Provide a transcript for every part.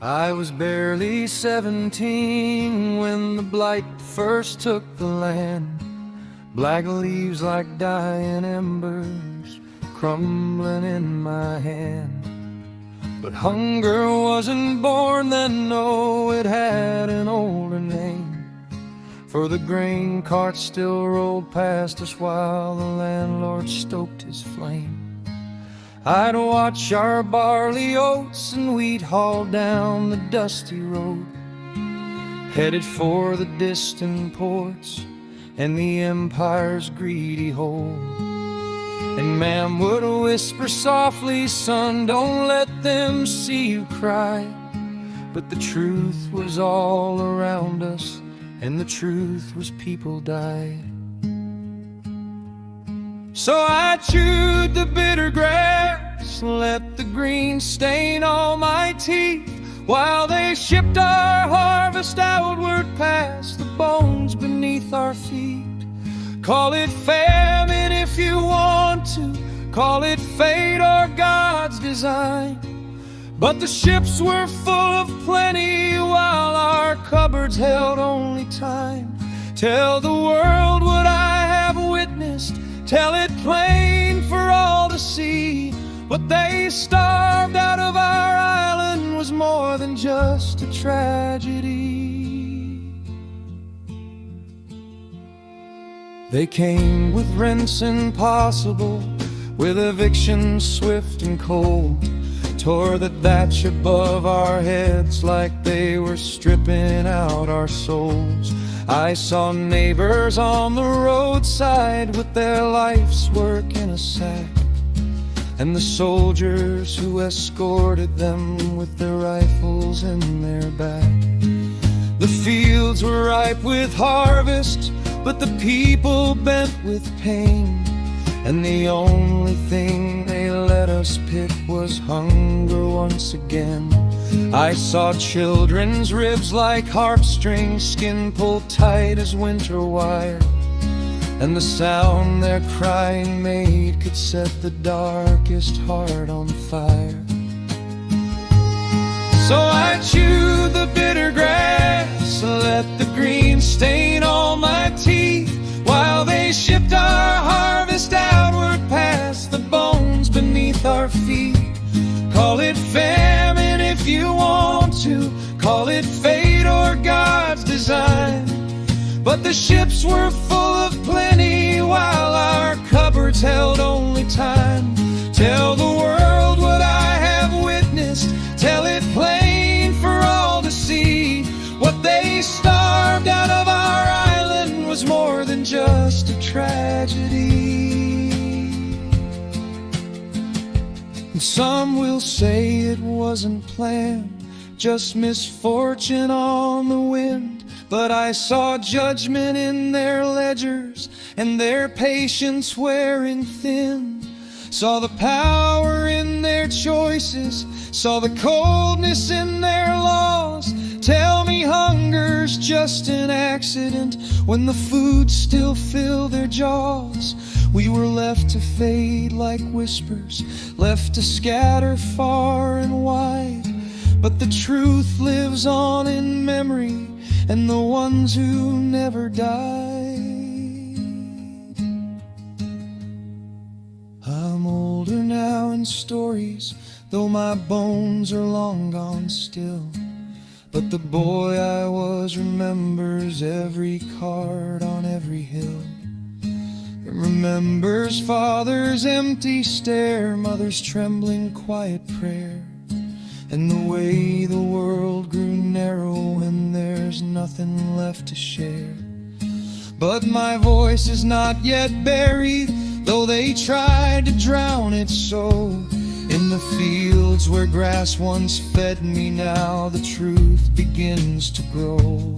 I was barely 17 when the blight first took the land. Black leaves like dying embers crumbling in my hand. But hunger wasn't born then, no, it had an older name. For the grain cart still rolled past us while the landlord stoked his flame. I'd watch our barley, oats, and wheat haul down the dusty road, headed for the distant ports and the empire's greedy hold. And Ma'am would whisper softly, "Son, don't let them see you cry." But the truth was all around us, and the truth was people died. So I chewed the bitter grass, let the green stain all my teeth, while they shipped our harvest outward past the bones beneath our feet. Call it famine if you want to, call it fate or God's design, but the ships were full of plenty while our cupboards held only time. Tell the world what I have witnessed, tell it plain for all to see. What they starved out of our island was more than just a tragedy. They came with rents impossible, with evictions swift and cold, tore the thatch above our heads like they were stripping out our souls. I saw neighbors on the roadside with their life's work in a sack, and the soldiers who escorted them with their rifles in their back. The fields were ripe with harvest, but the people bent with pain, and the only thing they let us pick was hunger once again. I saw children's ribs like harp-strings, skin pulled tight as winter wire, and the sound their crying made could set the darkest heart on fire. So I chewed the bitter grass, let the green stain all my teeth, while they shipped our harvest outward past the bones beneath our feet. Call it famine if you want to, call it fate or God's design, but the ships were full of plenty while our cupboards held only time. Tell the world what I have witnessed, tell it plain for all to see. What they starved out of our island was more than just a tragedy. And some will say it wasn't planned, just misfortune on the wind, but I saw judgment in their ledgers and their patience wearing thin. Saw the power in their choices, saw the coldness in their laws. Tell me hunger's just an accident when the food still filled their jaws. We were left to fade like whispers, left to scatter far and wide, but the truth lives on in memory and the ones who never died. I'm older now in stories, though my bones are long gone still, but the boy I was remembers every card on every hill. It remembers father's empty stare, mother's trembling quiet prayer, and the way the world grew narrow when there's nothing left to share. But my voice is not yet buried, though they tried to drown it so. In the fields where grass once fed me, now the truth begins to grow.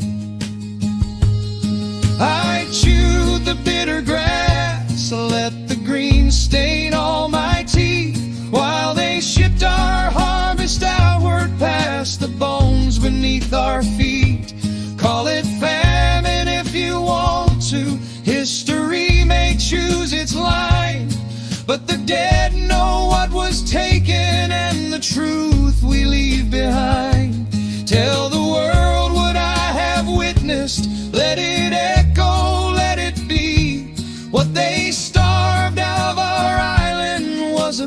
I chewed the bitter grass, let the green stain all my teeth, while they shipped our harvest outward past the bones beneath our feet. Call it famine if you want to, history may choose its line, but the dead know what was taken and the truth we leave behind.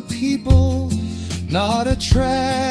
people, not a tragedy.